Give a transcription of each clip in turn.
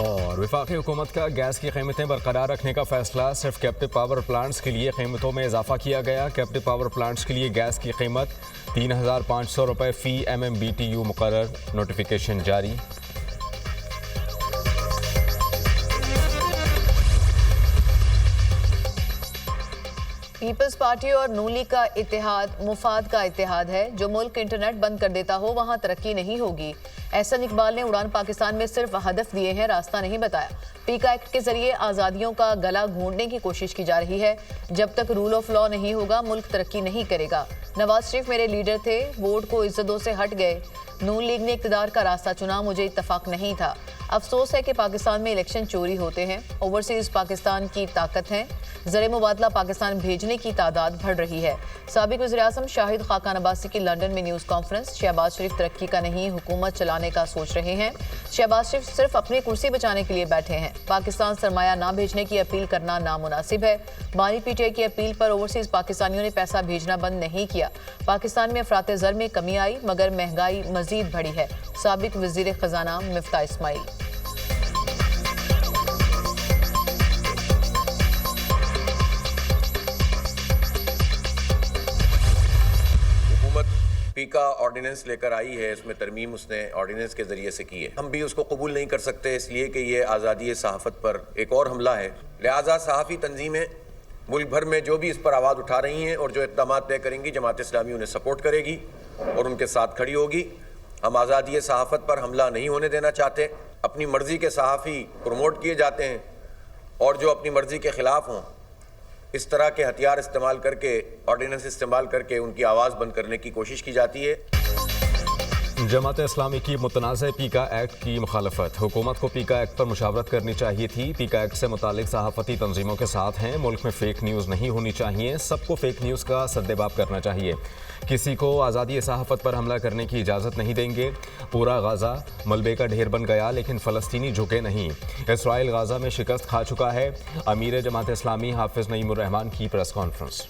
और वफाकी हुकूमत का गैस की कीमतें बरकरार रखने का फैसला। सिर्फ कैप्टिव पावर प्लांट्स के लिए कीमतों में इजाफा किया गया। कैप्टिव पावर प्लांट्स के लिए गैस की कीमत 3,500 रुपये फ़ी MMBTU मुकर्रर। नोटिफिकेशन जारी। पीपल्स पार्टी और नून लीग का इत्तेहाद मुफाद का इत्तेहाद है। जो मुल्क इंटरनेट बंद कर देता हो वहां तरक्की नहीं होगी। एहसन इकबाल ने उड़ान पाकिस्तान में सिर्फ हदफ दिए हैं, रास्ता नहीं बताया। पीका एक्ट के जरिए आज़ादियों का गला घोंटने की कोशिश की जा रही है। जब तक रूल ऑफ लॉ नहीं होगा मुल्क तरक्की नहीं करेगा। नवाज शरीफ मेरे लीडर थे, वोट को इज्जतों से हट गए। नून लीग ने इक़्तिदार का रास्ता चुना, मुझे इत्तफाक नहीं था। अफसोस है कि पाकिस्तान में इलेक्शन चोरी होते हैं। ओवरसीज पाकिस्तान की ताकत है। ज़र मुबादला पाकिस्तान भेजने की तादाद बढ़ रही है। साबिक वज़ीर-ए-आज़म शाहिद खाकान अब्बासी की लंदन में न्यूज़ कॉन्फ्रेंस। शहबाज शरीफ तरक्की का नहीं हुकूमत चलाने का सोच रहे हैं। शहबाज शरीफ सिर्फ अपनी कुर्सी बचाने के लिए बैठे हैं। पाकिस्तान सरमाया ना भेजने की अपील करना नामुनासिब है। बानी पीटीआई की अपील पर ओवरसीज पाकिस्तानियों ने पैसा भेजना बंद नहीं किया। पाकिस्तान में अफरात ज़र में कमी आई मगर महंगाई मजीद बढ़ी है। साबिक वज़ीर खजाना मिफ्ता इस्माइल। पीका ऑर्डिनेंस लेकर आई है, इसमें तरमीम उसने ऑर्डिनेंस के ज़रिए से की है। हम भी उसको कबूल नहीं कर सकते, इसलिए कि ये आज़ादी सहाफ़त पर एक और हमला है। लिहाजा सहाफ़ी तंजीमें मुल्क भर में जो भी इस पर आवाज़ उठा रही हैं और जो इक़दाम तय करेंगी, जमात इस्लामी उन्हें सपोर्ट करेगी और उनके साथ खड़ी होगी। हम आज़ादी सहाफ़त पर हमला नहीं होने देना चाहते। अपनी मर्ज़ी के सहाफ़ी प्रमोट किए जाते हैं और जो अपनी मर्ज़ी के ख़िलाफ़ हों, इस तरह के हथियार इस्तेमाल करके, ऑर्डिनेंस इस्तेमाल करके उनकी आवाज़ बंद करने की कोशिश की जाती है। जमात इस्लामी की मुतनाज़ पीका एक्ट की मुखालफत। हुकूमत को पीका एक्ट पर मुशावरत करनी चाहिए थी। पीका एक्ट से मुतालिक सहाफ़ती तंजीमों के साथ हैं। मुल्क में फ़ेक न्यूज़ नहीं होनी चाहिए। सबको फ़ेक न्यूज़ का सद्देबाब करना चाहिए। किसी को आज़ादी सहाफ़त पर हमला करने की इजाज़त नहीं देंगे। पूरा गाज़ा मलबे का ढेर बन गया लेकिन फ़लस्तीनी झुके नहीं। इसराइल गाज़ा में शिकस्त खा चुका है। अमीर जमात इस्लामी हाफिज़ नईमुर रहमान की प्रेस कॉन्फ्रेंस।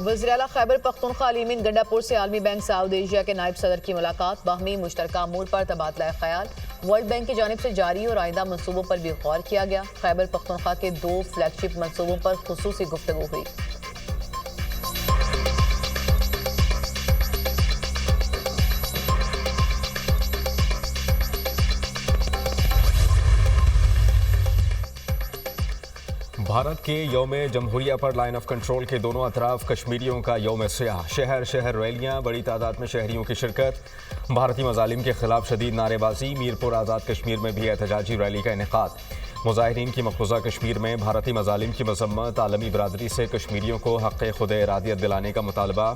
वज़ीर-ए-आला खैबर पख्तूनख्वा अलीमीन गंडापुर से आलमी बैंक साउथ एशिया के नायब सदर की मुलाकात। बाहमी मुश्तरका अमूर पर तबादला ख्याल। वर्ल्ड बैंक की जानिब से जारी और आइंदा मनसूबों पर भी गौर किया गया। खैबर पख्तूनख्वा के 2 फ्लैगशिप मनसूबों पर खुसूसी गुफ्तगू हुई। भारत के यौम जमहूरिया पर लाइन ऑफ कंट्रोल के दोनों अतराफ कश्मीरियों का यौम सियाह। शहर शहर रैलियाँ, बड़ी तादाद में शहरियों की शिरकत। भारतीय मज़ालिम के खिलाफ शदीद नारेबाजी। मीरपुर आज़ाद कश्मीर में भी एहतजाजी रैली का इनेकाद। मुजाहिरीन की मकबूजा कश्मीर में भारतीय मज़ालिम की मजम्मत। आलमी बरादरी से कश्मीरियों को हक़ खुद इरादियत दिलाने का मुतालबा।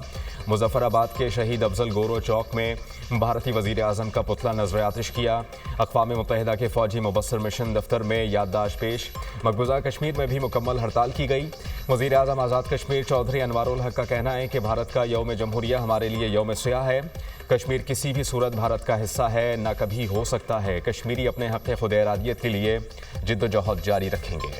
मुजफ्फराबाद के शहीद अफजल गोरो चौक में भारतीय वज़ीर आज़म का पुतला नज़र आतिश किया। अक़वाम मुत्तहिदा के फ़ौजी मुबस्सर मिशन दफ्तर में याददाश्त पेश। मकबूजा कश्मीर में भी मुकम्मल हड़ताल की गई। वज़ीर आज़म आज़ाद कश्मीर चौधरी अनवारुल हक का कहना है कि भारत का यौम जमहूरिया हमारे लिए यौम सियाह है। कश्मीर किसी भी सूरत भारत का हिस्सा है, ना कभी हो सकता है। कश्मीरी अपने हक़ खुद इरादियत के लिए जिद्दोजहद जारी रखेंगे।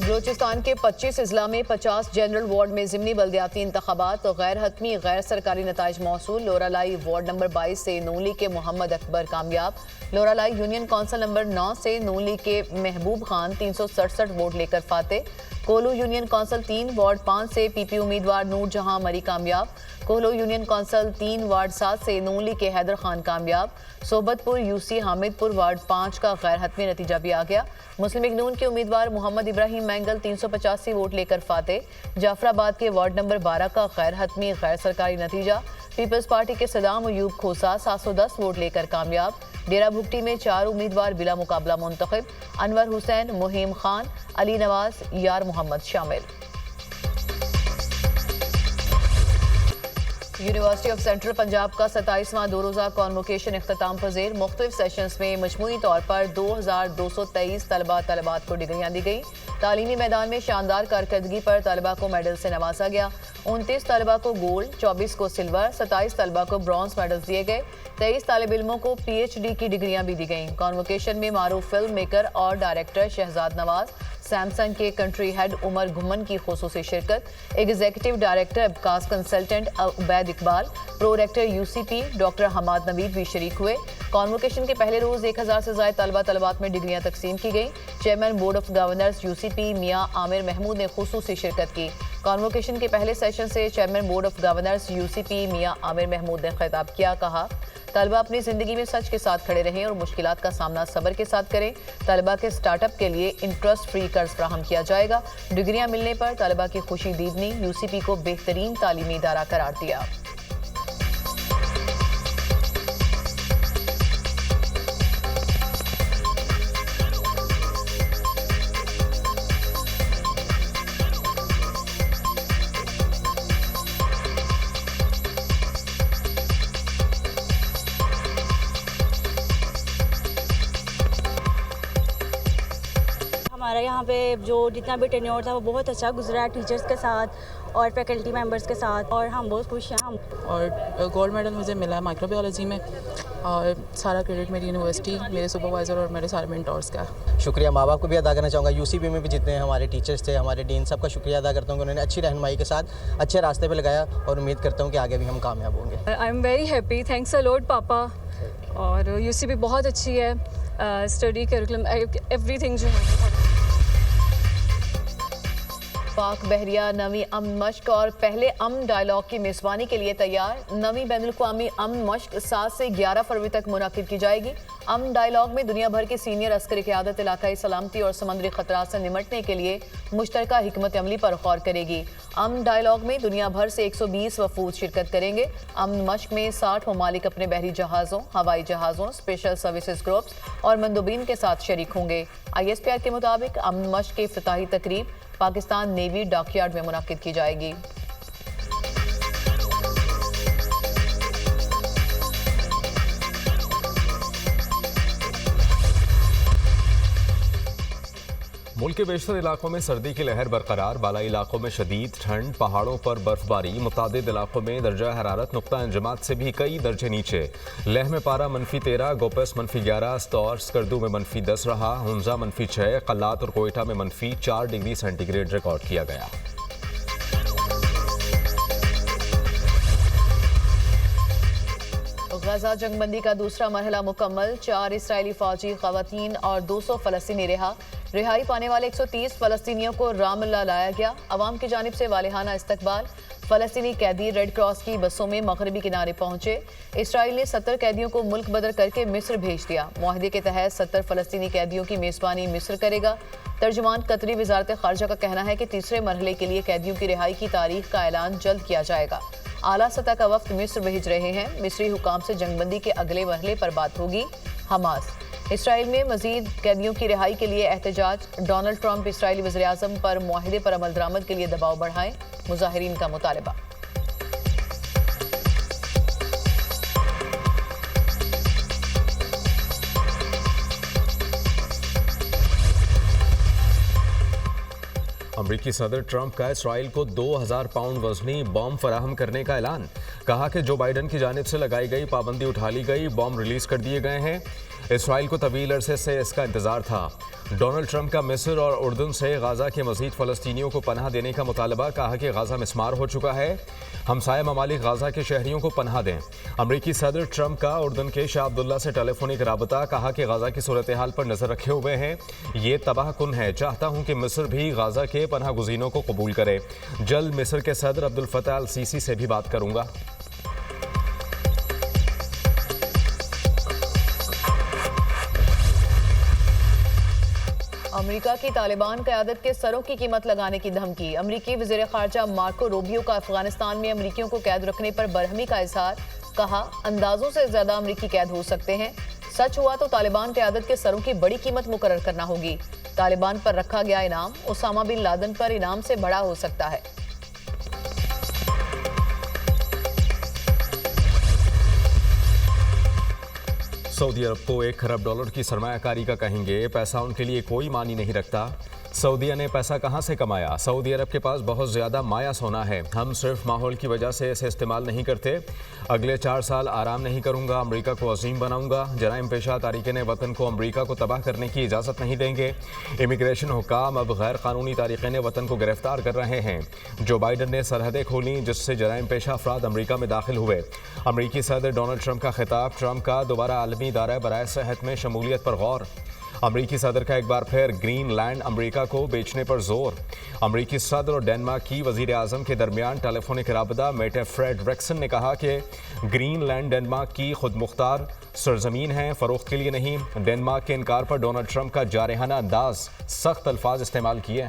बलूचिस्तान के 25 अजला में 50 जनरल वार्ड में ज़िमनी बल्दियाती इंतखाबात और गैर हतमी गैर सरकारी नताइज मौसूल। लोरालाई वार्ड नंबर 22 से नून लीग के मोहम्मद अकबर कामयाब। लोरालाई यूनियन कौंसिल नंबर 9 से नून लीग के महबूब खान 367 वोट लेकर फाते। कोहलू यूनियन कौंसिल 3 वार्ड 5 से पीपी उम्मीदवार नूर जहां मरी कामयाब। कोहलू यूनियन कौंसिल 3 वार्ड 7 से नून लीग के हैदर खान कामयाब। सोबतपुर यूसी हामिदपुर वार्ड 5 का गैर हतमी नतीजा भी आ गया। मुस्लिम लीग नून के उम्मीदवार मोहम्मद इब्राहिम मैंगल 385 वोट लेकर फाते। जाफराबाद के वार्ड नंबर 12 का गैर हतमी गैर सरकारी नतीजा। पीपल्स पार्टी के सदाम अयूब खोसा 710 वोट लेकर कामयाब। डेरा भुगटी में 4 उम्मीदवार बिला मुकाबला मुंतखब। अनवर हुसैन, मुहिम खान, अली नवाज, यार मोहम्मद शामिल। यूनिवर्सिटी ऑफ सेंट्रल पंजाब का 27वां 2 रोज़ा कॉन्वोकेशन इख्तिताम पज़ीर। मुख्तलिफ सेशंस में मजमूई तौर पर 2223 तलबा तलबात को डिग्रियाँ दी गई। तालीमी मैदान में शानदार कारकर्दगी पर तलबा को मेडल से नवाजा गया। 29 तलबा को गोल्ड, 24 को सिल्वर, 27 तलबा को ब्रॉन्ज मेडल्स दिए गए। 23 तालिब इल्मों को PhD की डिग्रियां भी दी गईं। कॉन्वोकेशन में मारूफ फिल्म मेकर और डायरेक्टर शहजाद नवाज, सैमसंग के कंट्री हेड उमर घुमन की खुसूसी शिरकत, executive director Abacus consultant Ubaid Iqbal, prorector UCP doctor Hamad Naveed भी शरीक हुए। कॉन्वोकेशन के पहले रोज 1000 से ज्यादा तलबात में डिग्रियां तकसीम की गई। Chairman board of governors UCP मियां आमिर महमूद ने खुसूसी शिरकत की। कॉन्वोकेशन के पहले सेशन से chairman board of governors UCP मियां आमिर महमूद ने खिताब किया। कहा, तलबा अपनी जिंदगी में सच के साथ खड़े रहें और मुश्किलात का सामना सब्र के साथ करें। तलबा के स्टार्टअप के लिए इंटरेस्ट फ्री कर्ज फ्राहम किया जाएगा। डिग्रियां मिलने पर तलबा की खुशी दीदनी। UCP को बेहतरीन तालीमी इदारा करार दिया। हमारा यहाँ पे जो जितना भी टेन्योर था वो बहुत अच्छा गुजरा है टीचर्स के साथ और फैकल्टी मेंबर्स के साथ, और हम बहुत खुश हैं। हम और गोल्ड मेडल मुझे मिला है माइक्रोबायोलॉजी में, और सारा क्रेडिट मेरी यूनिवर्सिटी, मेरे सुपरवाइज़र और मेरे सारे मेंटोर्स का। शुक्रिया माँ बाप को भी अदा करना चाहूँगा। UCP में भी जितने हमारे टीचर्स थे, हमारे डीन, सबका शुक्रिया अदा करता हूँ कि उन्होंने अच्छी रहनुमाई के साथ अच्छे रास्ते पे लगाया, और उम्मीद करता हूँ कि आगे भी हम कामयाब होंगे। I am very happy, thanks a lot पापा। और UCP बहुत अच्छी है, स्टडी करिकुलम एवरीथिंग जो है। पाक बहरिया नवी अमन मश्क और पहले अमन डायलॉग की मेज़बानी के लिए तैयार। नवी बैनुल-अक़वामी अमन मश्क 7 से 11 फरवरी तक मुनाकिद की जाएगी। अमन डायलॉग में दुनिया भर के सीनियर अस्करी क़यादत इलाकाई सलामती और समुद्री खतरात से निमटने के लिए मुश्तरका हिकमत अमली पर गौर करेगी। अमन डायलॉग में दुनिया भर से 120 वफूद शिरकत करेंगे। अमन मश्क में 60 ममालिक अपने बहरी जहाज़ों, हवाई जहाज़ों, स्पेशल सर्विसेज ग्रुप्स और मंदूबीन के साथ शरीक होंगे। ISPR के मुताबिक अमन मश्क की इफ्तिताही तकरीब पाकिस्तान नेवी डॉकयार्ड में मुनाकिद की जाएगी। मुल्क के बेशतर इलाकों में सर्दी की लहर बरकरार। बालाई इलाकों में शदीद ठंड, पहाड़ों पर बर्फबारी। मुतादिद इलाकों में दर्जा हरारत नुक्ता अंजमात से भी कई दर्जे नीचे। लेह में पारा -13, गोपस -11, स्तौर स्कर्दू में -10 रहा। हुंजा -6, कल्लात और कोयटा में -4 डिग्री सेंटीग्रेड रिकॉर्ड किया गया। गजा जंगबंदी का दूसरा मरहला मुकम्मल। 4 इसराइली फौजी खवातीन और 200 फ़लस्तीनी रिहा। रिहाई पाने वाले 130 फ़लस्तीनियों को रामल्ला लाया गया। अवाम की जानिब से वालिहाना इस्तकबाल। फ़लस्तीनी कैदी रेड क्रॉस की बसों में मगरबी किनारे पहुंचे। इसराइल ने 70 कैदियों को मुल्क बदर करके मिस्र भेज दिया। मुआहदे के तहत 70 फ़लस्तीनी कैदियों की मेज़बानी मिस्र करेगा। तर्जुमान कतरी वजारत खारजा का कहना है कि तीसरे मरहले के लिए कैदियों की रिहाई की तारीख का ऐलान जल्द किया जाएगा। आला सतह का वफ्द मिस्र भेज रहे हैं। मिस्री हुकाम से जंगबंदी के अगले मरहले पर बात होगी। हमास इसराइल में मजीद कैदियों की रिहाई के लिए एहतजाज। डोनाल्ड ट्रंप इसराइली वज़ीर-ए-आज़म पर मुआहदे पर अमल दरामद के लिए दबाव बढ़ाएं, मुजाहिरीन का मुतालबा। अमरीकी सदर ट्रंप का इसराइल को 2000 पाउंड वजनी बॉम्ब फराहम करने का ऐलान। कहा कि जो बाइडन की जानिब से लगाई गई पाबंदी उठा ली गई, बॉम्ब रिलीज कर दिए गए हैं। इसराइल को तवील अरसे से इसका इंतजार था। डोनाल्ड ट्रंप का मिस्र और उर्दन से गाजा के मजीद फ़लस्तीनियों को पनाह देने का मुतालबा। कहा कि गाजा मिस्मार हो चुका है, हमसाया ममालिक गाजा के शहरियों को पनाह दें। अमरीकी सदर ट्रंप का उर्दन के शाह अब्दुल्ला से टेलीफोनिक राबता। कहा कि गाजा की सूरत हाल पर नजर रखे हुए हैं, ये तबाह कुन है। चाहता हूँ कि मिस्र भी गाजा के पनाह गुज़ीनों को कबूल करे। जल्द मिस्र के सदर अब्दुल फताह अल सीसी से भी बात करूँगा। अमेरिका की तालिबान क़यादत के सरों की कीमत लगाने की धमकी। अमरीकी वज़ीर ख़ारजा मार्को रूबियो का अफगानिस्तान में अमरीकियों को कैद रखने पर बरहमी का इजहार। कहा, अंदाजों से ज्यादा अमरीकी कैद हो सकते हैं। सच हुआ तो तालिबान क़यादत के सरों की बड़ी कीमत मुकर्रर करना होगी। तालिबान पर रखा गया इनाम उसामा बिन लादेन पर इनाम से बड़ा हो सकता है। सऊदी अरब को $1 खरब की सरमायाकारी का कहेंगे, पैसा उनके लिए कोई मानी नहीं रखता। सऊदीया ने पैसा कहां से कमाया? सऊदी अरब के पास बहुत ज़्यादा माया सोना है। हम सिर्फ माहौल की वजह से इसे इस्तेमाल नहीं करते। अगले 4 साल आराम नहीं करूंगा, अमरीका को अजीम बनाऊंगा। जराइम पेशा तारिकीन वतन को अमरीका को तबाह करने की इजाज़त नहीं देंगे। इमिग्रेशन हुकाम अब गैर कानूनी तारिकीन वतन को गिरफ्तार कर रहे हैं। जो बाइडन ने सरहदें खोली जिससे जराइम पेशा अफराद अमरीका में दाखिल हुए। अमरीकी सदर डोनाल्ड ट्रंप का खिताब, ट्रंप का दोबारा आलमी दायरा बराए सेहत में शमूलियत पर गौर। अमरीकी सदर का एक बार फिर ग्रीनलैंड अमरीका को बेचने पर जोर। अमरीकी सदर और डेनमार्क की वजीर आजम के दरमियान टेलीफोनिक राबता। मेटे फ्रेडरिक्सन ने कहा कि ग्रीनलैंड डेनमार्क की खुद मुख्तार सरजमीन है, फरोख्त के लिए नहीं। डेनमार्क के इनकार पर डोनाल्ड ट्रंप का जारहाना अंदाज, सख्त अल्फाज इस्तेमाल किए।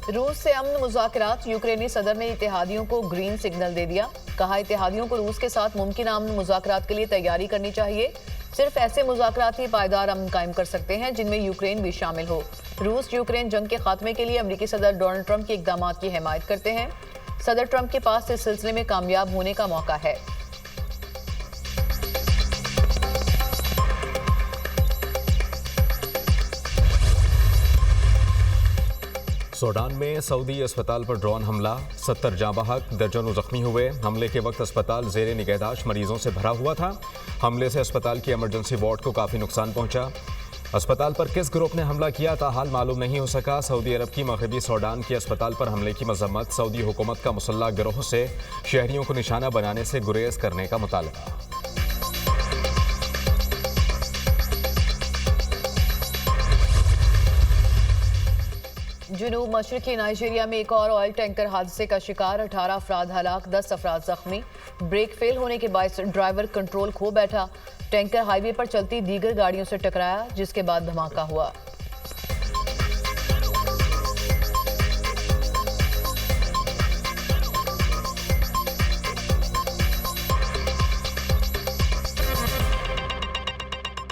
रूस से अमन मुज़ाकरात। यूक्रेनी सदर ने इत्तेहादियों को ग्रीन सिग्नल दे दिया। कहा, इत्तेहादियों को रूस के साथ मुमकिन अमन मुज़ाकरात के लिए तैयारी करनी चाहिए। सिर्फ ऐसे मुज़ाकरात ही पायदार अमन कायम कर सकते हैं जिनमें यूक्रेन भी शामिल हो। रूस यूक्रेन जंग के खात्मे के लिए अमरीकी सदर डोनाल्ड ट्रंप के इक़दामात की हिमायत करते हैं। सदर ट्रंप के पास इस सिलसिले में कामयाब होने का मौका है। सूडान में सऊदी अस्पताल पर ड्रोन हमला, 70 जाँ बहक, दर्जनों जख्मी हुए। हमले के वक्त अस्पताल ज़ेरे निगहदाश्त मरीजों से भरा हुआ था। हमले से अस्पताल की इमरजेंसी वार्ड को काफ़ी नुकसान पहुंचा। अस्पताल पर किस ग्रुप ने हमला किया ताहाल मालूम नहीं हो सका। सऊदी अरब की मगरबी सूडान के अस्पताल पर हमले की मजम्मत। सऊदी हुकूमत का मुसल्लह गिरोह से शहरियों को निशाना बनाने से गुरेज करने का मुतालबा। जुनूब मशरकी नाइजीरिया में एक और ऑयल टैंकर हादसे का शिकार। 18 अफराद हलाक, 10 अफराद जख्मी। ब्रेक फेल होने के बायस ड्राइवर कंट्रोल खो बैठा। टैंकर हाईवे पर चलती दीगर गाड़ियों से टकराया जिसके बाद धमाका हुआ।